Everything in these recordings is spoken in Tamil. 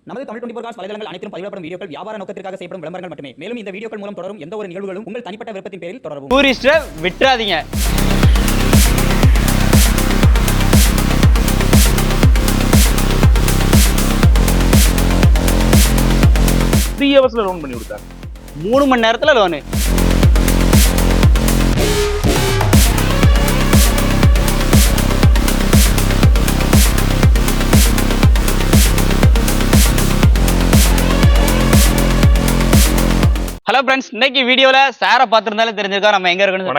நமது தமிழ் 24 காஸ் வலைதளங்கள் அனைத்தும் பதிவிடப்படும் வீடியோக்கள் வியாபார நோக்கத்திற்காக செய்யப்படும் விளம்பரங்கள் மட்டுமே. மேலும் இந்த வீடியோக்கள் மூலம் தொடரும் எந்த ஒரு நிகழ்வுகளும் உங்கள் தனிப்பட்ட விருப்பத்தின் பேரில் தொடரவும். டூரிஸ்டை விட்டுறாதீங்க. த்ரீ ஹவர்ஸ்ல லோன் பண்ணி கொடுத்தாங்க. 3 மணி நேரத்துல லோனு. ஹலோ ஃப்ரெண்ட்ஸ், இன்னைக்கு வீடியோல சாரை பார்த்திருந்தாலே தெரிஞ்சிருக்கோம் நம்ம எங்க இருக்குன்னு.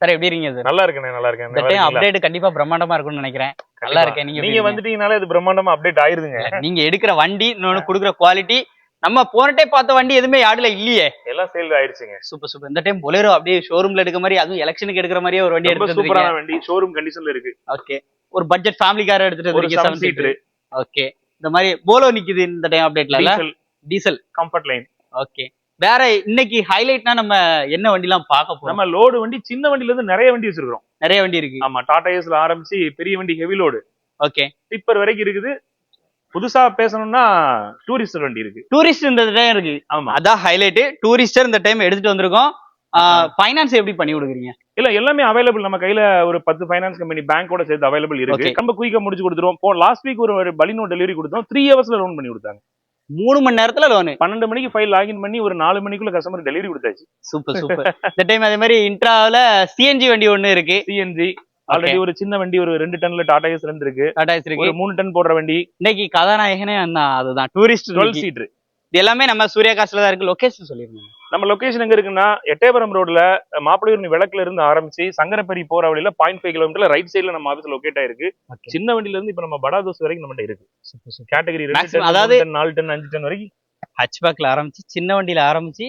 சார் எப்படி இருக்கீங்க சார்? நல்லா இருக்கேன், நல்லா இருக்கேன். இந்த டைம் அப்டேட் கண்டிப்பா பிரம்மாண்டமா இருக்கும்னு நினைக்கிறேன். நல்லா இருக்கேன். நீங்க வந்துட்டீங்கனாலே இது பிரம்மாண்டமா அப்டேட் ஆயிருதுங்க. நீங்க எடுக்கிற வண்டி இன்னொன்னு கொடுக்குற குவாலிட்டி, நம்ம போன டைம் பார்த்த வண்டி எதுவுமே யார்ட்ல இல்லையே, எல்லாம் சேல் ஆயிருச்சுங்க. Super super. இந்த டைம் பொலேரோ அப்படியே ஷோரூம்ல எடுக்க மாதிரி, அதுவும் எலெக்ஷனுக்கு எடுக்கிற மாதிரியே ஒரு வண்டி எடுத்து வந்திருக்கீங்க. சூப்பரான வண்டி, ஷோரூம் கண்டிஷன்ல இருக்கு. ஓகே, ஒரு பட்ஜெட் ஃபேமிலி கார் எடுத்துட்டு வந்திருக்கீங்க, 7 சீட்டர். ஓகே, இந்த மாதிரி போலோ நிக்குது இந்த டைம் அப்டேட்ல. Diesel comfort line. ஓகே, வேற இன்னைக்கு ஹைலைட்னா நம்ம என்ன வண்டி எல்லாம் பார்க்க போறோம்? நம்ம லோடு வண்டி, சின்ன வண்டில இருந்து நிறைய வண்டி வச்சிருக்கோம். நிறைய வண்டி இருக்கு. ஆமா, டாடா ஏஸ்ல ஆரம்பிச்சு பெரிய வண்டி ஹெவி லோடு, ஓகே, டிப்பர் வரைக்கும் இருக்குது. புதுசா பேசணும்னா டூரிஸ்டர் வண்டி இருக்கு. டூரிஸ்ட் இந்த டைம் இருக்கு. ஆமா, அதான் ஹைலைட். டூரிஸ்டர் இந்த டைம் எடுத்துட்டு வந்திருக்கோம். ஃபைனான்ஸ் எப்படி பண்ணி கொடுக்குறீங்க? இல்ல எல்லாமே அவைலபிள் நம்ம கையில. ஒரு 10 ஃபைனான்ஸ் கம்பெனி பேங்கோட சேர்த்து அவைலபிள் இருக்கு. நம்ம குயிக்கா முடிச்சு கொடுத்துருவோம். லாஸ்ட் வீக் ஒரு பலினோ டெலிவரி கொடுத்தோம். 3 ஹவர்ஸ்ல லோன் பண்ணி கொடுத்தாங்க. 3 மணி நேரத்துல லோனு. 12 மணிக்கு ஃபைல் லாகின் பண்ணி ஒரு 4 மணிக்குள்ள கஸ்டமர் டெலிவரி கொடுத்தாச்சு. Super super. இந்த டைம் அதே மாதிரி இன்ட்ரால சிஎன்ஜி வண்டி ஒண்ணு இருக்கு. சிஎன்ஜி ஆல்ரெடி ஒரு சின்ன வண்டி, ஒரு 2 டன்ல டாடா ஏஸ் 2 இருக்கு. டாடா ஏஸ் இருக்கு. ஒரு 3 டன் போடுற வண்டி. இன்னைக்கு கதாநாயகனே அதுதான், டூரிஸ்ட் 12 சீட்டர். இது எல்லாமே நம்ம சூர்யா காசுல தான் இருக்கு. லொகேஷன் சொல்லிருங்க. நம்ம லொகேஷன் எங்க இருக்குன்னா, எட்டயபுரம் ரோட்ல மாப்பிள்ளையூர் விளக்குல இருந்து ஆரம்பிச்சு சங்கரப்பேரி போற வழியில 0.5 கிலோமீட்டர்ல ரைட் சைடுல நம்ம ஆபீஸ் லொகேட் ஆயிருக்கு. சின்ன வண்டில இருந்து இப்ப நம்ம படாதோஸ் வரைக்கும் நம்ம இருக்கு. கேட்டகரி அதாவது 4 டன் 5 டன் வரைக்கும் ஹட்ச்பேக்ல ஆரம்பிச்சு, சின்ன வண்டியில ஆரம்பிச்சு,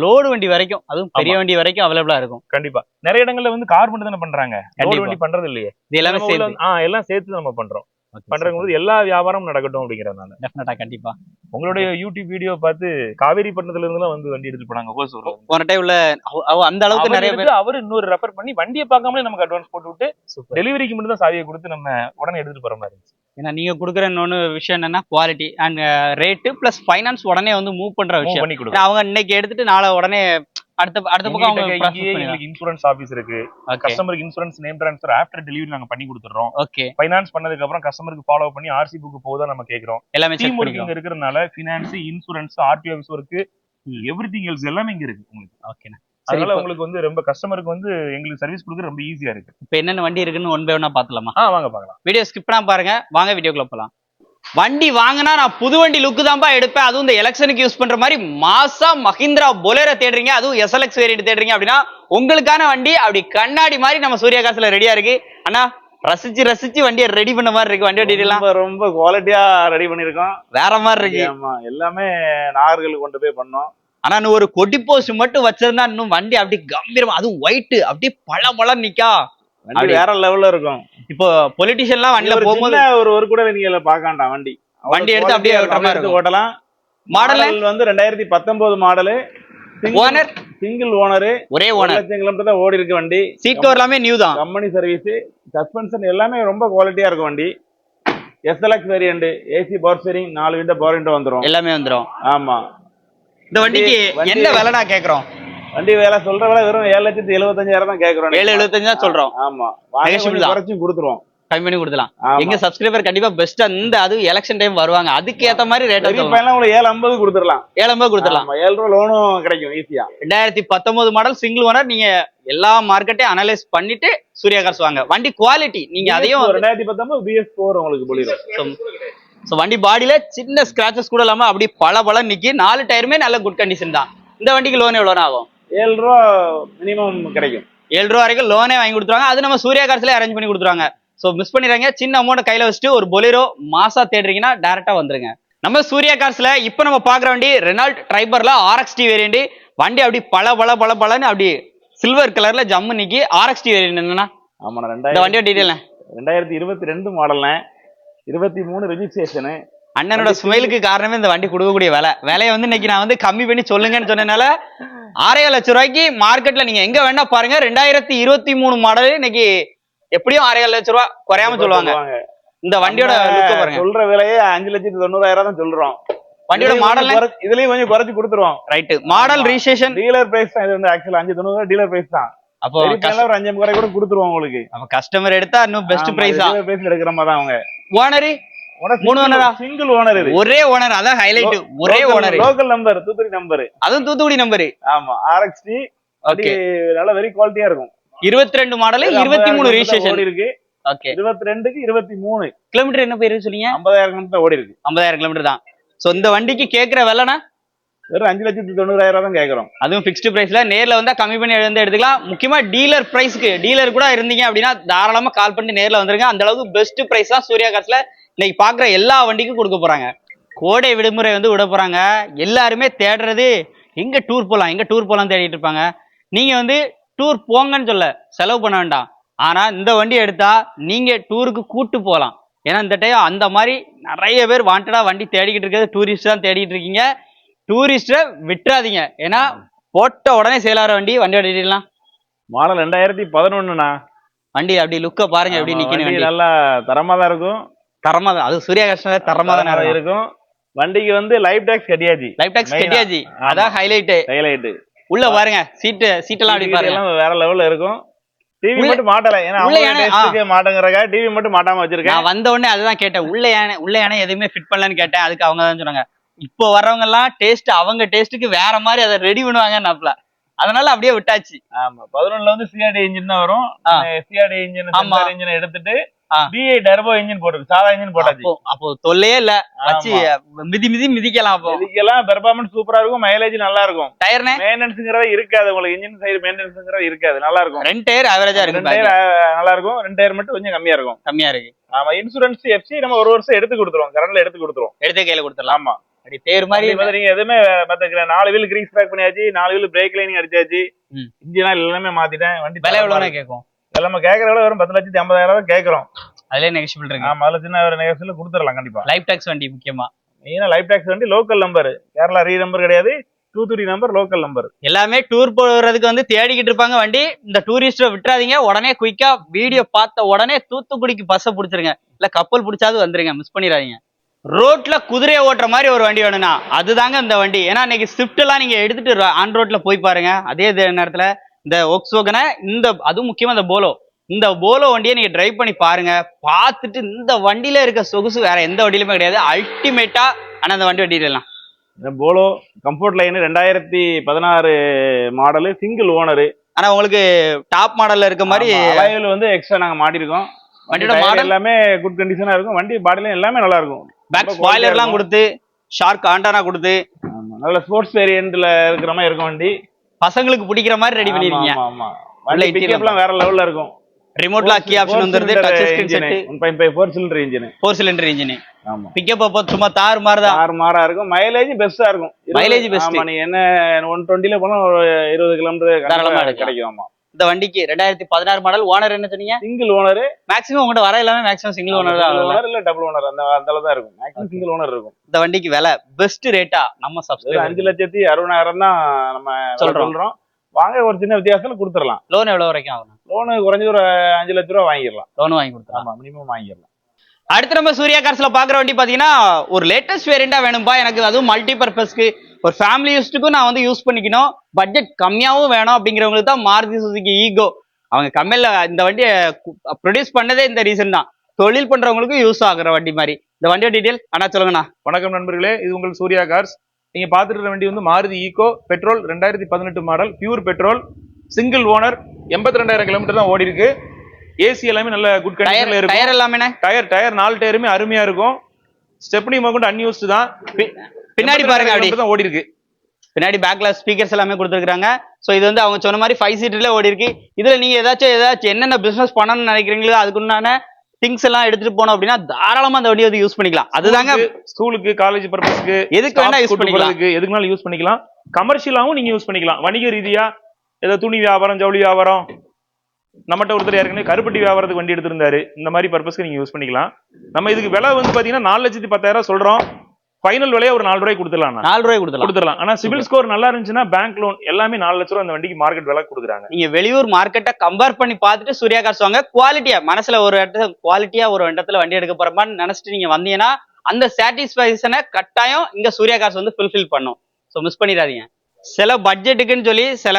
லோடு வண்டி வரைக்கும், அதுவும் பெரிய வண்டி வரைக்கும் அவைலபிளா இருக்கும். கண்டிப்பா. நிறைய இடங்கள்ல வந்து கார் மட்டும் தானே பண்றாங்க, லோடு வண்டி பண்றது இல்லையே. இது எல்லாமே சேர்த்து எல்லாம் சேர்த்து நம்ம பண்றோம். பண்றதுக்கு எல்லா வியாபாரமும் நடக்கட்டும் அப்படிங்கறதுனால. டெஃபினட்டா கண்டிப்பா. உங்களுடைய யூடியூப் வீடியோ பார்த்து காவேரி பட்டணத்துல இருந்து வந்து வண்டி எடுத்துட்டு போனாங்க. போன டைம் உள்ள அந்த அளவுக்கு நிறைய பேர் அவர் இன்னொரு ரெஃபர் பண்ணி வண்டியை பார்க்காமலே நமக்கு அட்வான்ஸ் போட்டு விட்டு டெலிவரிக்கு மட்டும் தான் சாவியை கொடுத்து நம்ம உடனே எடுத்துட்டு போற மாதிரி இருந்துச்சு. ஏன்னா நீங்க கொடுக்குற இன்னொன்னு விஷயம் என்னன்னா quality and rate plus finance உடனே வந்து மூவ் பண்ற விஷயம் பண்ணி கொடுக்கும். அவங்க இன்னைக்கு எடுத்துட்டு நாளை உடனே அடுத்த பக்கம் அவங்க இன்சூரன்ஸ் ஆபீஸ் இருக்கு. கஸ்டமருக்கு insurance name transfer after delivery நாங்க பண்ணி கொடுத்துறோம். ஓகே, ஃபைனான்ஸ் பண்ணதுக்கு அப்புறம் கஸ்டமருக்கு ஃபாலோ பண்ணி ஆர்சி புக் போதா நம்ம கேக்குறோம். எல்லாமே டீம் ஒர்க் இங்க இருக்கறனால finance, insurance, RTO office work, everything else எல்லாமே இங்க இருக்கு உங்களுக்கு. ஓகேண்ணா. அதனால உங்களுக்கு வந்து ரொம்ப கஸ்டமருக்கு வந்து எங்களுக்கு சர்வீஸ் கொடுக்க ரொம்ப ஈஸியா இருக்கு. இப்போ என்னென்ன வண்டி இருக்குன்னு ஒன் பை ஒன்னா பாத்துலாமா? வாங்க பார்க்கலாம். வீடியோ ஸ்கிப் பண்ணாம பாருங்க. வாங்க வீடியோக்குள்ள போலாம். வண்டி வாங்கினா நான் புது வண்டி லுக்கு தான்ப்பா எடுப்பேன், அதுவும் இந்த எலெக்ஷனுக்கு யூஸ் பண்ற மாதிரி மாசா மஹிந்திரா பொலேரோ தேடுறீங்க, அதுவும் எஸ்எல்எக்ஸ் வேரியன்ட் தேடுறீங்க அப்படின்னா உங்களுக்கான வண்டி அப்படி கண்ணாடி மாதிரி நம்ம சூர்யா காசுல ரெடியா இருக்கு. ஆனா ரசிச்சு ரசிச்சு வண்டியை ரெடி பண்ண மாதிரி இருக்கு. வண்டி டீடைல்லாம் ரொம்ப குவாலிட்டியா ரெடி பண்ணிருக்கோம். வேற மாதிரி இருக்கு. ஆமா, எல்லாமே நாகர்கள் கொண்டு போய் பண்ணோம். ஆனா இன்னும் ஒரு கொடி போஸ்ட் மட்டும் வச்சிருந்தா இன்னும் வண்டி அப்படி கம்பீரமா, அதுவும் ஒயிட் அப்படியே பல நிக்கா, வண்டி வேற லெவல்ல இருக்கும். இப்போ பொலிட்டிஷியன் எல்லாம் வண்டியில போகும்போது ஒரு கூட நீங்க பாக்காண்டா வண்டி எடுத்து அப்படியே ஓட்டலாம். மாடல் வந்து 2019 மாடலு, ஓனர் சிங்கிள் ஓனர், ஒரே ஓனர், 1 லட்சம் கிலோமீட்டர் தான் ஓடி இருக்கு வண்டி. சீட் கவர் எல்லாமே நியூ தான். கம்பெனி சர்வீஸ், சஸ்பென்ஷன் எல்லாமே ரொம்ப குவாலிட்டியா இருக்கும் வண்டி. SLX variant, AC power steering, 4 window power window வந்துரும், எல்லாமே வந்துரும். ஆமா. இந்த வண்டிக்கு என்ன விலை நான் கேக்குறோம்? வண்டி வேலை சொல்ற வேலை வெறும் 7,75,000 தான் கேக்குறோம். 7,75 தான் சொல்றோம். ஆமா, குறைச்சும் கொடுத்துருவோம், கம்மி பண்ணி கொடுக்கலாம். எங்க சப்ஸ்கிரைபர் கண்டிப்பா பெஸ்டா இந்த அது எலெக்ஷன் டைம் வருவாங்க, அதுக்கு ஏத்த மாதிரி ரேட் உங்களுக்கு 7,50 கொடுத்துடலாம். 7,50 கொடுத்துடலாம். 7 ரூபா லோனும் கிடைக்கும் ஈஸியா. 2019 மாடல் சிங்கிள் ஓனர். நீங்க எல்லா மார்க்கெட்டையும் அனலைஸ் பண்ணிட்டு சூர்யா கார்ஸ் வாங்க. வண்டி குவாலிட்டி நீங்க அதையும் 2019 BS4 உங்களுக்கு போலிடும். சோ வண்டி பாடியில சின்ன ஸ்கிராச்சஸ் கூட இல்லாம அப்படி பல நிக்கி. 4 டயருமே நல்ல குட் கண்டிஷன் தான். இந்த வண்டிக்கு லோன் எவ்வளவு ஆகும்? 7 ரூபா மினிமம் கிடைக்கும். 7 ரூபா வரைக்கும் லோனே வாங்கி கொடுத்துருவாங்க. அது நம்ம சூர்யா கார்ஸ்ல அரேஞ்ச் பண்ணி கொடுத்துருவாங்க. சோ மிஸ் பண்ணிடுறாங்க. சின்ன அமௌண்ட் கையில வச்சுட்டு ஒரு பொலேரோ மாசா தேடுறீங்கன்னா டைரக்டா வந்துருங்க. நம்ம சூர்யா கார்ஸ்ல இப்ப நம்ம பாக்குற வண்டி ரெனால்ட் ட்ரைபர்ல RXT வேரியன்ட். வண்டி அப்படி பலன்னு அப்படி சில்வர் கலர்ல ஜம்மு நிக்கி. RXT வேரியன்ட் என்னன்னா? ஆமா, இந்த வண்டியோட டீடைல் 2022 மாடல்ல 23 ரெஜிஸ்ட்ரேஷன். அண்ணனோட ஸ்மைலுக்கு காரணமே இந்த வண்டி கொடுக்கக்கூடிய விலையை வந்து இன்னைக்கு நான் வந்து கம்மி பண்ணி சொல்லுங்கன்னு சொன்னனால 6,5 லட்சம் ரூபாய்க்கு மார்க்கெட்ல நீங்க எங்க வேணா பாருங்க. 2023 மாடல் இன்னைக்கு எப்படியும் 6,5 லட்சம் ரூபாய் குறையாம சொல்லுவாங்க. இந்த வண்டியோட லுக் பாருங்க. சொல்ற விலையே 5,90,000 தான் சொல்றோம். வண்டியோட மாடல் இதுலயும் கொஞ்சம் குறைச்சு கொடுத்துருவோம். Right. Model registration dealer price தான். இது வந்து ஆக்சுவலா 5,90,000 டீலர் பிரைஸ் தான். அப்போ ஒரு 5,000 கூட கொடுத்துருவோம் உங்களுக்கு. நம்ம கஸ்டமர் எடுத்தா இன்னும் பெஸ்ட் பிரைஸ் தான். டீலர் பிரைஸ்ல எடுக்கிற மாதிரி தான் அவங்க. ஓனர் 3 ஓனரா? சிங்கிள் ஓனர் இது. ஒரே ஓனர், அதான் ஹைலைட். ஒரே owner. Local number, Thoothukudi number. அதுவும் தூத்துக்குடி நம்பர். ஆமா, RXT. ஓகே, நல்ல வெரி குவாலிட்டியா இருக்கும். 22 மாடல், 23 ரெஜிஸ்ட்ரேஷன் ஓடி இருக்கு. ஓகே, 22க்கு 23 கிலோமீட்டர் என்ன பேரு சொன்னீங்க? 50,000 கிலோமீட்டர் ஓடி இருக்கு. 50,000 கிலோமீட்டர் தான். சோ இந்த வண்டிக்கு கேக்குற விலைனா வெறும் 5,90,000 தான் கேக்குறோம். அதுவும் ஃபிக்ஸ்டு பிரைஸ்ல. நேர்ல வந்தா கம்மி பண்ணி எடுத்துக்கலாம். முக்கியமா டீலர் பிரைஸ்க்கு, டீலர் கூட இருந்தீங்க அப்படின்னா தாராளமா கால் பண்ணி நேர்ல வந்துருங்க. அந்த அளவுக்கு பெஸ்ட் பிரைஸ் தான் சூர்யா கார்ஸ்ல இன்னைக்கு பாக்குற எல்லா வண்டிக்கும் கொடுக்க போறாங்க. கோடை விடுமுறை வந்து விட போறாங்க. எல்லாருமே தேடுறது எங்க டூர் போலாம் தேடிட்டு இருப்பாங்க. நீங்க வந்து டூர் போங்கன்னு சொல்ல, செலவு பண்ண வேண்டாம். ஆனா இந்த வண்டி எடுத்தா நீங்க டூருக்கு கூட்டு போகலாம். ஏன்னா இந்த டைம் அந்த மாதிரி நிறைய பேர் வாண்டடா வண்டி தேடிக்கிட்டு இருக்கிறது டூரிஸ்ட் தான் தேடிட்டு இருக்கீங்க. டூரிஸ்ட விட்டுறாதீங்க. ஏன்னா போட்ட உடனே சேலார வண்டியோட டீட்டெயிலாம். மாடல் 2011ண்ணா. வண்டி அப்படி லுக்க பாருங்க, எப்படி நிக்கணும். வண்டி நல்லா தரமா தான் இருக்கும். தரமா தான், அது சூர்யா கார்ஸ் தரமா தான் இருக்கும். வண்டிக்கு வந்து லைஃப் டாக்ஸ் கட்டியாச்சு. லைஃப் டாக்ஸ் கட்டியாச்சு, அதான் ஹைலைட். உள்ள பாருங்க, சீட்டெல்லாம் அப்படி பாருங்க, வேற லெவல்ல இருக்கும். டிவி மட்டும் மாட்டல, ஏன்னா மாட்டங்கறங்க டிவி மட்டும் மாட்டாம வச்சிருக்கேன். நான் வந்த உடனே அதுதான் கேட்டேன், உள்ள யானை எதுவுமே ஃபிட் பண்ணலன்னு கேட்டேன். அதுக்கு அவங்க தான் சொன்னாங்க, இப்போ வர்றவங்க எல்லாம் டேஸ்ட் அவங்க டேஸ்ட்டுக்கு வேற மாதிரி அதை ரெடி பண்ணுவாங்கன்னாப்ல. அதனால அப்படியே விட்டாச்சு. ஆமா, 11ல வந்து சிஆர்டி இன்ஜின் தான் வரும். சிஆர்டி இன்ஜின் எடுத்துட்டு DI டர்போ இன்ஜின் போட்டுருக்கு, சாதா இன்ஜின் போட்டாச்சு. அப்போ தொல்லையே இல்ல, வச்சு மிதிக்கலாம். அப்போ மிதிக்கலாம். பெர்ஃபார்மன்ஸ் சூப்பரா இருக்கும், மைலேஜ் நல்லா இருக்கும். டயர் மெயின்டெனன்ஸ்ங்கறது இருக்காது உங்களுக்கு, இன்ஜின் சைடு மெயின்டெனன்ஸ்ங்கறது இருக்காது, நல்லா இருக்கும். 2 டயர் ஆவரேஜா இருக்கு. 2 டயர் நல்லா இருக்கும், 2 டயர் மட்டும் கொஞ்சம் கம்மியா இருக்கு. ஆமா, இன்சூரன்ஸ் FC நம்ம 1 வருஷம் எடுத்து கொடுத்துருவோம், கரண்ட்ல எடுத்து கொடுத்துருவோம். எடுத்த கையில கொடுத்துடலாம். ஆமா, அப்படி தேர் மாதிரி நீங்க எதுவுமே பாத்துக்கிறேன். 4 வீல் கிரீஸ் பேக் பண்ணியாச்சு, 4 வீல் பிரேக் லைனிங் அடிச்சாச்சு, இன்ஜின் எல்லாமே மாத்திட்டேன். வண்டி விலை எவ்வளவு கேட்கும்? எல்லாமே கேட்கற விட வெறும் 10,50,000 தான் கேட்கறோம். அதுல நெகோஷியபிள் இருக்கு. ஆமா, அதுல சின்ன ஒரு நெகோஷியபிள் கொடுத்துடலாம் கண்டிப்பா. லைஃப் டாக்ஸ் வண்டி முக்கியமா, மெயினா லைஃப் டாக்ஸ் வண்டி லோக்கல் நம்பர், கேரளா ரீ நம்பர் கிடையாது, தூத்துக்குடி நம்பர், லோக்கல் நம்பர். எல்லாமே டூர் போறதுக்கு வந்து தேடிக்கிட்டு இருப்பாங்க வண்டி. இந்த டூரிஸ்ட விட்டுறாதீங்க. உடனே குயிக்கா வீடியோ பார்த்த உடனே தூத்துக்குடிக்கு பஸ்ஸை பிடிச்சிருங்க, இல்ல கப்பல் பிடிச்சாது வந்துருங்க, மிஸ் பண்ணிடாதீங்க. ரோட்ல குதிரையை ஓட்டுற மாதிரி ஒரு வண்டி வேணும்னா அதுதாங்க இந்த வண்டி. ஏன்னா இன்னைக்கு ஸ்விஃப்ட் எல்லாம் நீங்க எடுத்துட்டு ஆன் ரோட்ல போய் பாருங்க. அதே நேரத்துல இந்த ஒக்ஸ்வேகனை, அதுவும் முக்கியமா இந்த போலோ வண்டியை நீங்க டிரைவ் பண்ணி பாருங்க. பார்த்துட்டு இந்த வண்டியில இருக்க சொகுசு வேற எந்த வண்டியிலுமே கிடையாது, அல்டிமேட்டா. ஆனா அந்த வண்டி டீடைல்லாம் Polo comfort line 2016 model, single owner. ஆனா உங்களுக்கு டாப் மாடல்ல இருக்க மாதிரி அலாயில் வந்து எக்ஸ்ட்ரா நாங்க மாட்டிருக்கோம். வண்டியோட மாடல் எல்லாமே குட் கண்டிஷனா இருக்கும். வண்டி பாடிலாம் எல்லாமே நல்லா இருக்கும். பேக் ஸ்பாயிலர் எல்லாம் கொடுத்து, ஷார்க் ஆண்டானா கொடுத்து, நல்ல ஸ்போர்ட்ஸ் வேரியன்ட்ல இருக்கிற மாதிரி இருக்கும் வண்டி. பசங்களுக்கு பிடிக்கிற மாதிரி ரெடி பண்ணிருக்கீங்க. ஆமா, வண்டி பிக்கப்லாம் வேற லெவல்ல இருக்கும். ரிமோட் லாக் கீ ஆப்ஷன் வந்துருது, touch screen set, 1.5 4 cylinder engine. ஆமா, பிக்கப் அப்ப சும்மா தாறுமாறா இருக்கும். மைலேஜ் பெஸ்டா இருக்கும். Mileage best. ஆமா, நீ என்ன 120ல போனா 20 கிலோமீட்டர் தாராளமா கிடைக்கும். ஆமா, இந்த வண்டிக்கு 2016 மாடல். ஓனர் என்ன சொன்னீங்க? Single owner. மேக்ஸிமம் உங்ககிட்ட வர எல்லாமே மேக்ஸிமம் சிங்கிள் ஓனர் தான். ஓனர் இல்ல டபுள் ஓனர், அந்த அளவு தான் இருக்கும். மேக்ஸிமம் சிங்கிள் ஓனர் இருக்கும். இந்த வண்டிக்கு விலை பெஸ்ட் ரேட்டா நம்ம சப்ஸ்கிரைபர் 5,60,000 தான் நம்ம சொல்றோம். வாங்க, ஒரு சின்ன வித்தியாசத்துல கொடுத்துடலாம். லோன் எவ்வளவு வரைக்கும் ஆகும்? லோன் குறைஞ்சது ஒரு 5 லட்ச ரூபா வாங்கிடலாம். லோன் வாங்கி கொடுத்துடலாம். ஆமா, மினிமம் வாங்கிடலாம். அடுத்து நம்ம சூர்யா கார்ஸ்ல பாக்குற வண்டி பாத்தீங்கன்னா ஒரு லேட்டஸ்ட் வேரியண்டா வேணும்பா எனக்கு, அதுவும் மல்டி பர்பஸ்க்கு, ஒரு ஃபேமிலி யூஸ்டுக்கும் நான் வந்து யூஸ் பண்ணிக்கணும், பட்ஜெட் கம்மியாவும் வேணும் அப்படிங்கிறவங்களுக்கு தான் மாருதி சுசுகி ஈகோ. அவங்க கம்மியில இந்த வண்டியை ப்ரொடியூஸ் பண்ணதே இந்த ரீசன் தான். தொழில் பண்றவங்களுக்கு யூஸ் ஆகுற வண்டி மாதிரி. இந்த வண்டியோட டீடைல் அண்ணா சொல்லுங்கண்ணா. வணக்கம் நண்பர்களே, இது உங்கள் சூர்யா கார்ஸ். நீங்க பாத்துட்டு இருக்க வண்டி வந்து Maruti Eeco petrol, 2018 model, pure petrol, single owner, 82,000 kilometre தான் ஓடி இருக்கு. ஏசி எல்லாமே நல்ல குட் கண்டிஷன்ல இருக்கு. டயர் எல்லாமே டயர் 4 டயருமே அருமையா இருக்கும். ஸ்டெப்னி மோகண்ட் அன்யூஸ்டு தான். பின்னாடி பாருங்க, அப்படி தான் ஓடி இருக்கு. பின்னாடி பேக்ல ஸ்பீக்கர்ஸ் எல்லாமே கொடுத்துருக்காங்க. ஸோ இது வந்து அவங்க சொன்ன மாதிரி 5 சீட்டர்ல ஓடி இருக்கு. இதுல நீங்க ஏதாச்சும் என்னென்ன பிசினஸ் பண்ணணும்னு நினைக்கிறீங்களோ அதுக்குண்டான திங்ஸ் எல்லாம் எடுத்துட்டு போனோம் அப்படின்னா தாராளமா அந்த வண்டியை யூஸ் பண்ணிக்கலாம். அதுதாங்க ஸ்கூலுக்கு, காலேஜ் பர்பஸ்க்கு, எதுக்கு வேணா யூஸ் பண்ணிக்கலாம், எதுக்குனாலும் யூஸ் பண்ணிக்கலாம். கமர்ஷியலாவும் நீங்க யூஸ் பண்ணிக்கலாம். வணிக ரீதியா ஏதோ துணி வியாபாரம், ஜவுளி வியாபாரம், நம்மகிட்ட ஒருத்தர் ஏற்கனவே கருப்பட்டி வியாபாரத்துக்கு வண்டி எடுத்திருந்தாரு. இந்த மாதிரி பர்பஸ்க்கு நீங்க யூஸ் பண்ணிக்கலாம். நம்ம இதுக்கு விலை வந்து பாத்தீங்கன்னா 4,10,000 சொல்றோம். ஃபைனல் விலையை ஒரு 4 ரூபாய் கொடுத்துடலாம் 4 ரூபாய் கொடுத்துடலாம். ஆனா சிவில் ஸ்கோர் நல்லா இருந்துச்சுன்னா பேங்க் லோன் எல்லாமே 4 லட்சம் ரூபாய் அந்த வண்டிக்கு மார்க்கெட் விலை கொடுக்குறாங்க. நீங்க வெளியூர் மார்க்கெட்டை கம்பேர் பண்ணி பார்த்துட்டு சூர்யா கார்ஸ் வாங்க. குவாலிட்டியா மனசுல ஒரு இடத்துல குவாலிட்டியா ஒரு இடத்துல வண்டி எடுக்க போறமான்னு நினைச்சிட்டு நீங்க வந்தீங்கன்னா அந்த சாட்டிஸ்பேக்ஷனை கட்டாயம் இங்க சூர்யா கார்ஸ் வந்து ஃபுல்ஃபில் பண்ணும். ஸோ மிஸ் பண்ணிடாதீங்க. சில பட்ஜெட்டுக்குன்னு சொல்லி சில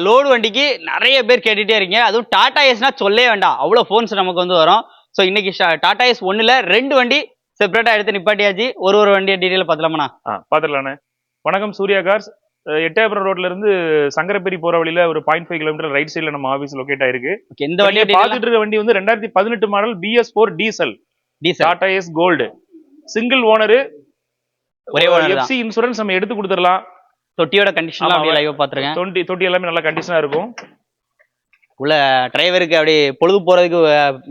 லோடு வண்டிக்கு நிறைய பேர் கேட்டுட்டே இருக்கீங்க. அதுவும் டாடா ஏஸ்னா சொல்லே வேண்டாம், அவ்வளோ ஃபோன்ஸ் நமக்கு வந்து வரும். ஸோ இன்னைக்கு டாடா ஏஸ் 1ல 2 வண்டி செப்பரேட்டா எடுத்து நிப்பாட்டியாச்சு. ஒரு வண்டியை டீடைல் பார்த்துலாமா? பாத்துடலானே. வணக்கம், சூர்யா கார்ஸ். எட்டயபுரம் ரோட்ல இருந்து சங்கரப்பேரி போற வழியில ஒரு 0.5 கிலோமீட்டர் ரைட் சைடுல நம்ம ஆபீஸ் லொகேட் ஆயிருக்கு. இந்த வண்டியை பாத்துட்டு இருக்க வண்டி வந்து 2018 model BS4 diesel Tata Ace Gold, single owner, ஒரே ஓனர். எஃப்சி இன்சூரன்ஸ் நம்ம எடுத்து கொடுத்துடலாம். தொட்டியோட கண்டிஷன் அப்படியே லைவ் பாத்துருக்கேன். தொட்டி எல்லாமே நல்ல கண்டிஷனா இருக்கும். உள்ள டிரைவருக்கு அப்படியே பொழுது போறதுக்கு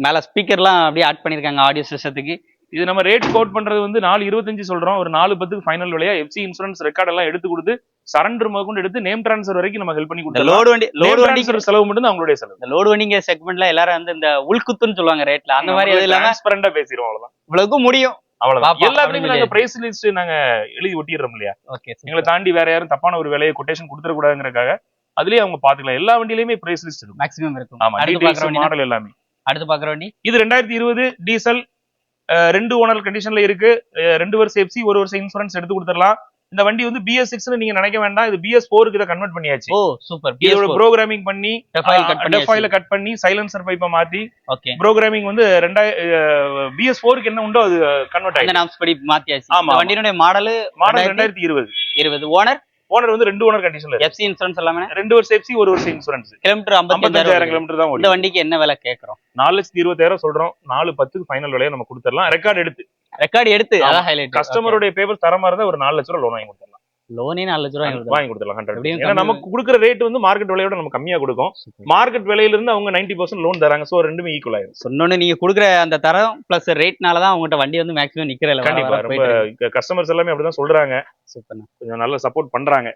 மேல ஸ்பீக்கர்லாம் அப்படியே ஆட் பண்ணிருக்காங்க ஆடியோ சிஸ்டத்துக்கு. இது நம்ம ரேட் கோட் பண்றது வந்து 4.25 சொல்றோம். ஒரு 4.10 ஃபைனல் விலையா எஃப்சி இன்சூரன்ஸ் ரெக்கார்ட் எல்லாம் எடுத்து கொடுத்து சரண்டர் முதற்கொண்டு எடுத்து நேம் டிரான்ஸ்ஃபர் வரைக்கும் நம்ம ஹெல்ப் பண்ணி கொடுத்தோம். லோடு வண்டி செலவு மட்டும் அவங்களுடைய செலவு. இந்த லோடு வண்டிங்க செக்மெண்ட்ல எல்லாரும் வந்து இந்த உள்குத்துன்னு சொல்லுவாங்க ரேட்ல, அந்த மாதிரி அது இல்லாம டிரான்ஸ்பரண்டா பேசிடுவோம். அவ்வளவுதான், இவ்வளவுக்கு முடியும். அவ்வளவுதான். எல்லாத்துலயுமே நாங்க பிரைஸ் லிஸ்ட் நாங்க எழுதி ஒட்டிடுறோம் இல்லையா? எங்களை தாண்டி வேற யாரும் தப்பான ஒரு விலையை கொட்டேஷன் கொடுத்துட கூடாதுங்கிறதுக்காக அதுலயே அவங்க பாத்துக்கலாம். எல்லா வண்டியிலுமே பிரைஸ் லிஸ்ட் இருக்கும், மேக்ஸிமம் இருக்கும். ஆமா, டீடைல்ஸ் மாடல் எல்லாமே. அடுத்து பாக்குற வண்டி இது 2020 டீசல், 2 ஓனர் கண்டிஷன்ல இருக்கு. 2 வருஷம் எஃப்சி, 1 வருஷம் இன்சூரன்ஸ் எடுத்து கொடுத்துடலாம். இந்த வண்டி வந்து BS6 நீங்க நினைக்க வேண்டாம், இது BS4க்கு இதை கன்வெர்ட் பண்ணியாச்சு. ஓ சூப்பர். இதோட ப்ரோகிராமிங் பண்ணி டெஃபாயில கட் பண்ணி சைலன்சர் பைப்பை மாத்தி ப்ரோகிராமிங் வந்து BS4க்கு என்ன உண்டோ அது கன்வெர்ட் ஆயிடுச்சு. நாம்ஸ் படி மாத்தியாச்சு. இந்த வண்டியோட மாடல் 2020. ஓனர் வந்து 2 ஓனர் கண்டிஷன்ல. எஃப்சி இன்சூரன்ஸ் எல்லாமே 2 வருஷம் எஃப்சி, 1 வருஷம் இன்சூரன்ஸ். கிலோமீட்டர் 55,000 கிலோமீட்டர் தான். இந்த வண்டிக்கு என்ன விலை கேக்குறோம்? 4,20,000 சொல்றோம். 4.10 ஃபைனல் விலையை நம்ம கொடுத்துடலாம். ரெக்கார்ட் எடுத்து அதான் ஹைலைட். கஸ்டமருடைய பேப்பர் தரமா இருந்தா ஒரு 4 லட்சம் ரூபாய் லோன் வாங்கி கொடுத்துடலாம். லோனே 4 லட்சம் ரூபாய் வாங்கி கொடுத்துடலாம் 100%. ஏன்னா நமக்கு கொடுக்குற ரேட் வந்து மார்க்கெட் விலையோட நம்ம கம்மியா கொடுக்கும். மார்க்கெட் விலையில இருந்து அவங்க 90% லோன் தராங்க. சோ ரெண்டுமே ஈக்குவல் ஆயிடும். சொன்னோன்னு நீங்க கொடுக்குற அந்த தரம் பிளஸ் ரேட்னால தான் அவங்ககிட்ட வண்டி வந்து மேக்ஸிமம் நிக்கிறல. கண்டிப்பா ரொம்ப கஸ்டமர்ஸ் எல்லாமே அப்படிதான் சொல்றாங்க. கொஞ்சம் நல்ல சப்போர்ட் பண்றாங்க.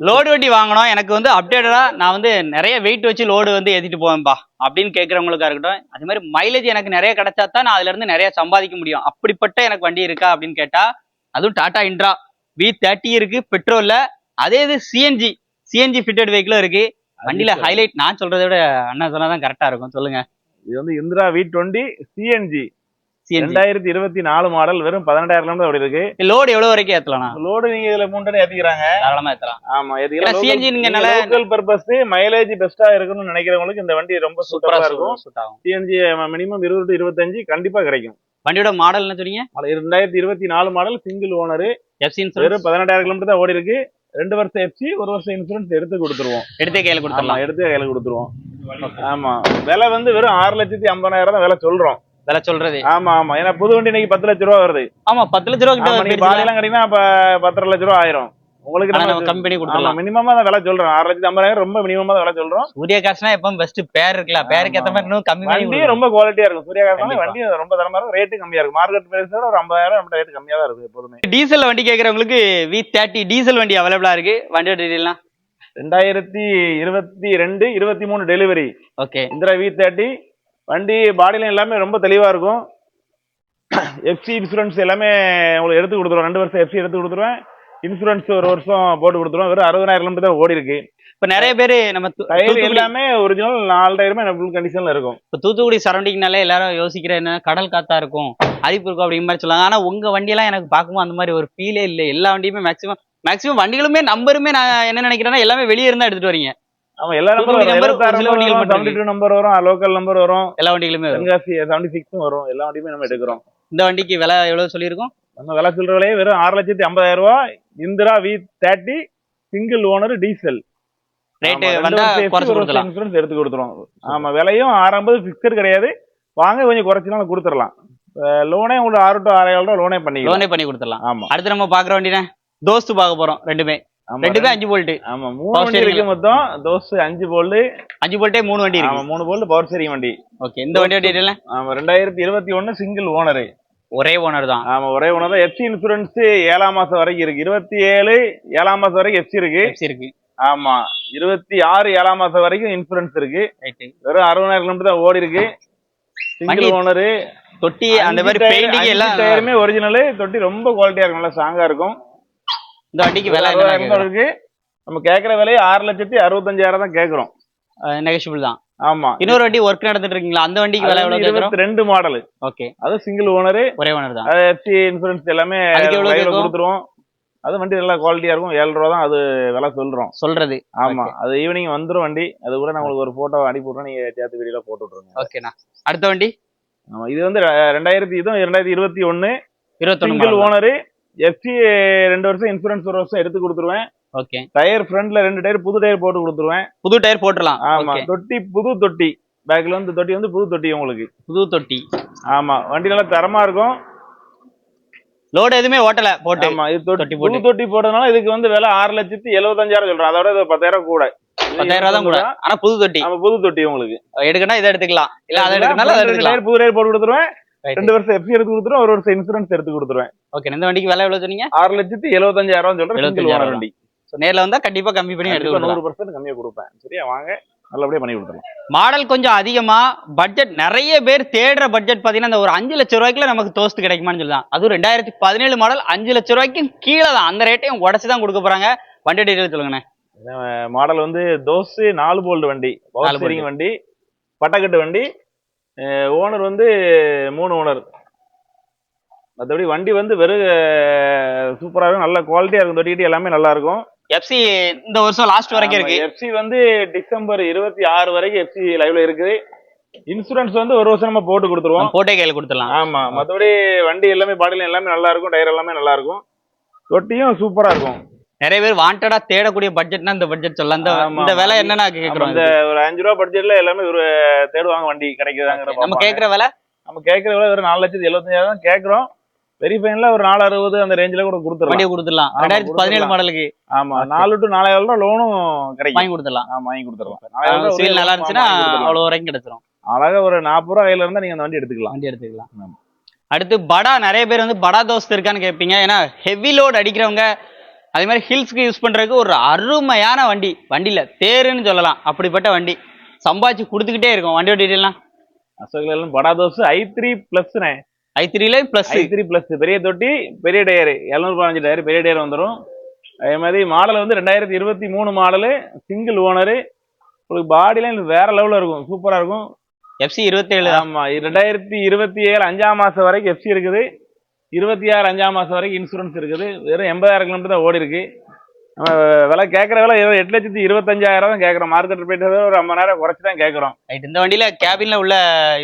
லோடு வண்டி வாங்கணும், எனக்கு வந்து அப்டேட்டடா நான் வந்து நிறைய வெயிட் வச்சு லோடு வந்து ஏத்திட்டு போவேன்பா அப்படின்னு கேட்கறவங்களுக்கா இருக்கட்டும். அது மாதிரி மைலேஜ் எனக்கு நிறைய கிடைச்சா தான் நான் அதுல இருந்து நிறைய சம்பாதிக்க முடியும். அப்படிப்பட்ட எனக்கு வண்டி இருக்கா அப்படின்னு கேட்டா அதுவும் டாடா இன்ட்ரா V30 இருக்கு பெட்ரோல்ல. அதே இது சிஎன்ஜி ஃபிட்டட் வெஹிக்கிளும் இருக்கு. வண்டியில ஹைலைட் நான் சொல்றதை விட அண்ணா சொன்னாதான் கரெக்டா இருக்கும். சொல்லுங்க. இது வந்து இந்திரா V20 சிஎன்ஜி 2024 மாடல், வெறும் 12,000 கிலோமீட்டர் ஓடி இருக்கு. லோடு எவ்வளவு வரைக்கும் ஏத்தலாம்? லோடு நீங்க இதுல 3 டன் ஏத்திக்கிறாங்க, தாராளமா ஏத்தலாம். ஆமா, ஏத்திக்கலாம். சிஎன்ஜி நீங்க நல்ல லோக்கல் பர்பஸ் மைலேஜ் பெஸ்டா இருக்குன்னு நினைக்கிறவங்களுக்கு இந்த வண்டி ரொம்ப சூப்பரா இருக்கும். சிஎன்ஜி மினிமம் 20 to 25 கண்டிப்பா கிடைக்கும். வண்டியோட மாடல் என்ன சொன்னீங்க? 2024 model, single owner, FC insurance, வெறும் 18,000 கிலோமீட்டர் தான் ஓடி இருக்கு. 2 வருஷம் எஃப்சி, 1 வருஷம் இன்சூரன்ஸ் எடுத்து கொடுத்துருவோம். எடுத்தே கையில கொடுத்துருவோம். ஆமா, விலை வந்து வெறும் 6,50,000 தான் விலை சொல்றோம். விலை சொல்றது ஆமா ஆமா, ஏன்னா புது வண்டி இன்னைக்கு 10 லட்சம் ரூபா வருது. ஆமா, 10 லட்சம் ரூபா கிட்ட பாதியெல்லாம் கிடைக்குன்னா அப்ப 10 லட்சம் ரூபா ஆயிரும். உங்களுக்கு கம்மி பண்ணி கொடுத்துடலாம். மினிமமா தான் விலை சொல்றோம். 6,50,000 ரொம்ப மினிமமா தான் விலை சொல்றோம். சூர்யா கார்ஸ்னா எப்பவும் பெஸ்ட் பேர் இருக்குல்ல, பேருக்கு ஏத்த மாதிரி இன்னும் கம்மி பண்ணி ரொம்ப குவாலிட்டியா இருக்கும். சூர்யா கார்ஸ் வண்டி ரொம்ப தரமா இருக்கும், ரேட்டு கம்மியா இருக்கும். மார்க்கெட் பிரைஸோட ஒரு 50,000 நம்ம ரேட் கம்மியா தான் இருக்கு எப்போதுமே. டீசல் வண்டி கேட்கறவங்களுக்கு V30 டீசல் வண்டி அவைலபிளா இருக்கு. வண்டியோட டீடைல்லாம் 2022 23 டெலிவரி. ஓகே, இந்திரா V30 வண்டி பாடியில எல்லாமே ரொம்ப தெளிவா இருக்கும். எஃப்சி இன்சூரன்ஸ் எல்லாமே உங்களுக்கு எடுத்து கொடுத்துருவோம். 2 வருஷம் எஃப்சி எடுத்து கொடுத்துருவேன். இன்சூரன்ஸ் 1 வருஷம் போட்டு கொடுத்துருவோம். வெறும் 60,000 கிலோமீட்டர் தான் ஓடி இருக்கு. இப்ப நிறைய பேரு நம்ம டயர் எல்லாமே ஒரிஜினல் 4 டயருமே ஃபுல் கண்டிஷன்ல இருக்கும். இப்ப தூத்துக்குடி சரௌண்டிங்னாலே எல்லாரும் யோசிக்கிற என்ன, கடல் காத்தா இருக்கும், அரிப்பு இருக்கும் அப்படிங்கிற மாதிரி சொல்லுவாங்க. ஆனா உங்க வண்டியெல்லாம் எனக்கு பார்க்கும்போது அந்த மாதிரி ஒரு ஃபீலே இல்லை. எல்லா வண்டியுமே மேக்ஸிமம் வண்டிகளுமே நம்பருமே நான் என்ன நினைக்கிறேன்னா எல்லாமே வெளியே இருந்தா எடுத்துட்டு வரீங்க. ஆமா, எல்லா நம்பரும் 72 நம்பர் வரும், லோக்கல் நம்பர் வரும், எல்லா வண்டிகளுமே 76 வரும். எல்லா வண்டியுமே நம்ம எடுக்கிறோம். இந்த வண்டிக்கு விலை எவ்வளவு சொல்லியிருக்கோம்? நம்ம விலை சொல்ற விலையே வெறும் 6,50,000 ரூபாய். Indira V30 single owner diesel. Rate வந்தா குறைச்சு கொடுக்கலாம். இன்சூரன்ஸ் எடுத்து கொடுத்துருவோம். ஆமா, விலையும் 6,50,000 ஃபிக்ஸட் கிடையாது. வாங்க கொஞ்சம் குறைச்சினாலும் கொடுத்துடலாம். லோனே உங்களுக்கு 6 to 6,500 ரூபாய் லோனே பண்ணி கொடுத்துடலாம். ஆமா, அடுத்து நம்ம பாக்குற வண்டினா தோஸ்து பார்க்க போறோம். ரெண்டுமே 5 வோல்ட். ஆமா, 3 வண்டி இருக்கு மொத்தம். தோஸ்து 5 வோல்ட். 5 வோல்ட்டே 3 வண்டி இருக்கு. ஆமா, 3 வோல்ட் பவர் ஸ்டீரிங் வண்டி. ஓகே, இந்த வண்டியோட டீடைல்? ஆமா, 2021 சிங்கிள் ஓனர். ஒரே ஓனர் தான். ஆமா, ஒரே ஓனர் தான். எஃப்சி இன்சூரன்ஸ் 7ஆம் மாசம் வரைக்கும் இருக்கு. 27 7ஆம் மாசம் வரைக்கும் எஃப்சி இருக்கு. ஆமா, 26 7ஆம் மாசம் வரைக்கும் இன்சூரன்ஸ் இருக்கு. வெறும் 60,000 கிலோமீட்டர் தான் ஓடி இருக்கு. Single owner. தொட்டி அந்த மாதிரி பெயிண்டிங் எல்லாம் டயருமே ஒரிஜினல். தொட்டி ரொம்ப குவாலிட்டியா இருக்கும், நல்லா ஸ்ட்ராங்கா இருக்கும். இந்த வண்டிக்கு விலை என்ன இருக்கு? நம்ம கேக்குற விலையை 6,65,000 தான் கேக்குறோம். நெகோஷியபிள் தான். ஆமா. இன்னொரு வண்டி ஒர்க் நடந்துட்டு இருக்கீங்களா? அந்த வண்டிக்கு விலை எவ்வளவு கேக்குறோம்? 22 மாடல். ஓகே. அது சிங்கிள் ஓனர், ஒரே ஓனர் தான். எஃப்சி இன்சூரன்ஸ் எல்லாமே கொடுத்துருவோம். அது வண்டி நல்லா குவாலிட்டியா இருக்கும். 7 ரூபா தான் அது விலை சொல்றது. ஆமா. அது ஈவினிங் வந்துரும் வண்டி. அது கூட நான் உங்களுக்கு ஒரு போட்டோ அனுப்பி விட்றேன், நீங்க சேர்த்து வீடியோல போட்டு விட்டுருங்க. ஓகேண்ணா. அடுத்த வண்டி ஆமா, இது வந்து 2021 சிங்கிள் ஓனர். எஃப்சி 2 வருஷம், இன்சூரன்ஸ் 1 வருஷம் எடுத்து கொடுத்துருவேன். ஓகே. டயர் ஃப்ரண்ட்ல 2 டயர் புது டயர் போட்டு கொடுத்துருவேன். புது டயர் போட்டுடலாம். ஆமா. தொட்டி புது தொட்டி, பேக்ல வந்து தொட்டி வந்து புது தொட்டி உங்களுக்கு. புது தொட்டி. ஆமா. வண்டி நல்லா தரமா இருக்கும். லோடு எதுவுமே ஓட்டல போட்டு. ஆமா. இது புது தொட்டி போட்டதுனால இதுக்கு வந்து விலை 6,75,000 சொல்றோம். அதோட 10,000 கூட. 10,000 தான் கூட. ஆனா புது தொட்டி. ஆமா, புது தொட்டி உங்களுக்கு. எடுக்கணும் இதை எடுத்துக்கலாம். இல்ல அதை எடுக்கனால அதை எடுத்துக்கலாம். புது டயர் போட்டு கொடுத்துருவேன். 2 வருஷம் எஃப்சி எடுத்து கொடுத்துருவேன். 1 வருஷம் இன்சூரன்ஸ் எடுத்து கொடுத்துருவேன். ஓகே. இந்த வண்டிக்கு விலை எவ்வளவு சொன்னீங்க? 6,75,000 சொல்றேன். சிங்கிள் ஓனர் வண்டி. சோ நேர்ல வந்தா கண்டிப்பா கம்மி பண்ணி எடுத்து 100% கம்மியா கொடுப்பேன். சரியா? வாங்க, நல்லபடியா பண்ணி கொடுத்துறேன். மாடல் கொஞ்சம் அதிகமா, பட்ஜெட் நிறைய பேர் தேடுற பட்ஜெட் பாத்தீங்கன்னா இந்த ஒரு 5 லட்சம் ரூபாய்க்குள்ள நமக்கு தோஸ்து கிடைக்குமான்னு சொல்லலாம். அதுவும் 2017 மாடல் 5 லட்சம் ரூபாய்க்கும் கீழே தான். அந்த ரேட்டையும் உடச்சுதான் கொடுக்க போறாங்க. வண்டி டீடைல் சொல்லுங்கண்ணே. மாடல் வந்து தோஸ் 4 போல்ட் வண்டி, பவர் ஸ்டீரிங் வண்டி, பட்டக்கட்டு வண்டி. ஓனர் வந்து 3 ஓனர். மற்றபடி வண்டி வந்து வெறும் சூப்பரா இருக்கும், நல்ல குவாலிட்டியா இருக்கும். தொட்டிக்கிட்டு எல்லாமே நல்லா இருக்கும். எஃப்சி இந்த வருஷம் லாஸ்ட் வரைக்கும் இருக்கு. எஃப்சி வந்து டிசம்பர் 26 வரைக்கும் எஃப்சி லைவ்ல இருக்குது. இன்சூரன்ஸ் வந்து 1 வருஷம் நம்ம போட்டு கொடுத்துருவோம். போட்டே கையில கொடுத்துடலாம். ஆமா. மற்றபடி வண்டி எல்லாமே பாடியில எல்லாமே நல்லா இருக்கும். டயர் எல்லாமே நல்லா இருக்கும். தொட்டியும் சூப்பரா இருக்கும். நிறைய பேர் வாண்டடா தேடக்கூடிய பட்ஜெட்னா இந்த பட்ஜெட் சொல்லலாம். இந்த விலை என்னன்னா கேக்குறோம். இந்த ஒரு 5 ரூபா பட்ஜெட்ல எல்லாமே ஒரு தேடுவாங்க வண்டி கிடைக்குதாங்கிற. நம்ம கேக்குற விலை வெறும் 4,75,000 தான் கேக்குறோம். வெரிஃபைன்ல ஒரு 4,60 அந்த ரேஞ்சில கூட கொடுத்துறலாம். வண்டியை கொடுத்துடலாம். 2017 மாடலுக்கு. ஆமா. 4 to 4,000 ரூபாய் லோனும் கிடைக்கும். வாங்கி கொடுத்துடலாம். ஆமா, வாங்கி கொடுத்துறலாம். 4,000 சீல் நல்லா இருந்துச்சுன்னா அவ்வளவு வரைக்கும் கிடைச்சிரும். அழகா ஒரு 40 ரூபா கையில இருந்தா நீங்க அந்த வண்டி எடுத்துக்கலாம். அடுத்து படா. நிறைய பேர் வந்து படா தோஸ்து இருக்கான்னு கேட்பீங்க. ஏன்னா ஹெவி லோட் அடிக்கிறவங்க, அதே மாதிரி ஹில்ஸ்க்கு யூஸ் பண்றதுக்கு ஒரு அருமையான வண்டி. வண்டியில தேருன்னு சொல்லலாம். அப்படிப்பட்ட வண்டி சம்பாதிச்சு கொடுத்துக்கிட்டே இருக்கும். வண்டியோட டீடைல்லாம் அசோக்ல படா those i3 plus. i3 plus பெரிய தொட்டி, பெரிய டயர், 715 டயர், பெரிய டயர் வந்துடும். அதே மாதிரி மாடல் வந்து 2023 மாடலு, சிங்கிள் ஓனரு. உங்களுக்கு பாடிலாம் வேற லெவல்ல இருக்கும், சூப்பரா இருக்கும். எஃப்சி 27. ஆமா. 2027 5ஆம் மாசம் வரைக்கும் எஃப்சி இருக்குது. 26 5ஆம் மாசம் வரைக்கும் இன்சூரன்ஸ் இருக்குது. வெறும் 80,000 கிலோமீட்டர் தான் ஓடி இருக்கு. நம்ம விலை கேட்கற விலை 8,25,000 தான் கேட்கறோம். மார்க்கெட் ரேட் ஒரு 50,000 குறைச்சு தான் கேட்கறோம். இந்த வண்டியில கேபின்ல உள்ள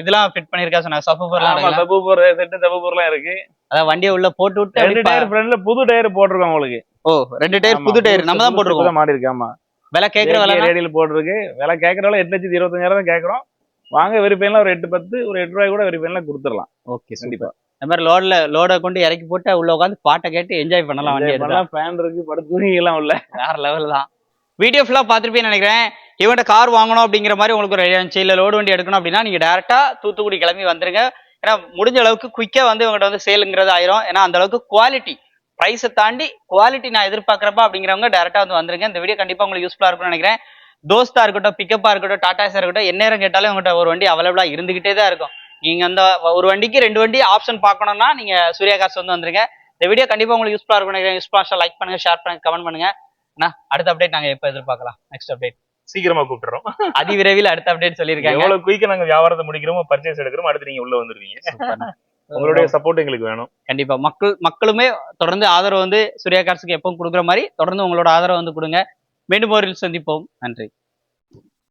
இதெல்லாம் ஃபிட் பண்ணிருக்கா சொன்னாங்க. சப்வூஃபர்லாம் இருக்கு. அதான் வண்டியை உள்ள போட்டு விட்டு 2 டயர் ஃப்ரண்ட்ல புது டயர் போட்டிருக்கோம் உங்களுக்கு. ஓ, 2 டயர் புது டயர் நம்ம தான் போட்டுருக்கோம். மாடி இருக்கு. ஆமா. விலை கேட்கற விலை ரேடியல் போட்டிருக்கு. விலை கேட்கற விலை 8,25,000 தான் கேட்கறோம். வாங்க, வெரிஃபைன்ல ஒரு 8-10 ஒரு 8 ரூபாய் கூட வெரிஃபைன்ல கொடுத்துடலாம். ஓகே, கண்டிப்பா. இந்த மாதிரி லோட கொண்டு இறக்கி போட்டு உள்ள உட்காந்து பாட்டை கேட்டு என்ஜாய் பண்ணலாம். வண்டி எடுக்கலாம். ஃபேன் இருக்கு, படுத்துறீங்கலாம் உள்ள. வேற லெவல் தான். வீடியோ ஃபுல்லா பார்த்துருப்பேன்னு நினைக்கிறேன். இவன்ட்ட கார் வாங்கணும் அப்படிங்கிற மாதிரி உங்களுக்கு ஒரு இருந்துச்சு, இல்ல லோடு வண்டி எடுக்கணும் அப்படின்னா நீங்க டேரக்டா தூத்துக்குடி கிளம்பி வந்துருங்க. ஏன்னா முடிஞ்ச அளவுக்கு குயிக்கா வந்து இவங்ககிட்ட வந்து சேலுங்கிறது ஆயிரும். ஏன்னா அந்த அளவுக்கு குவாலிட்டி, பிரைஸை தாண்டி குவாலிட்டி நான் எதிர்பார்க்கறப்ப அப்படிங்கிறவங்க டேரக்டா வந்து வந்துருங்க. இந்த வீடியோ கண்டிப்பா உங்களுக்கு யூஸ்ஃபுல்லா இருக்கும்னு நினைக்கிறேன். தோஸ்தா இருக்கட்டும், பிக்கப்பா இருக்கட்டும், டாடாஸா இருக்கட்டும், எந்நேரம் கேட்டாலும் உங்கள்கிட்ட ஒரு வண்டி அவைலபிளா இருந்துகிட்டே தான் இருக்கும். நீங்க அந்த ஒரு வண்டிக்கு 2 வண்டி ஆப்ஷன் பார்க்கணும்னா நீங்க சூர்யா கார்ஸ் வந்து வந்துருங்க. இந்த வீடியோ கண்டிப்பா உங்களுக்கு யூஸ்ஃபுல்லா இருக்கும் நினைக்கிறேன். யூஸ்ஃபுல்லா லைக் பண்ணுங்க, ஷேர் பண்ணுங்க, கமெண்ட் பண்ணுங்க. அடுத்த அப்டேட் நாங்க எப்ப எதிர்பார்க்கலாம்? நெக்ஸ்ட் அப்டேட் சீக்கிரமா கூப்பிட்டுறோம். அதிவிரைவில் அடுத்த அப்டேட் சொல்லியிருக்காங்க. எவ்வளவு குயிக்கா நாங்க வியாபாரத்தை முடிக்கிறோமோ, பர்ச்சேஸ் எடுக்கிறோம், அடுத்து நீங்க உள்ள வந்துருவீங்க. உங்களுடைய சப்போர்ட் எங்களுக்கு வேணும். கண்டிப்பா. மக்களுமே தொடர்ந்து ஆதரவு வந்து சூர்யா கார்ஸ்க்கு எப்பவும் கொடுக்குற மாதிரி தொடர்ந்து உங்களோட ஆதரவு வந்து கொடுங்க. மீண்டும் ஒரு சந்திப்போம். நன்றி.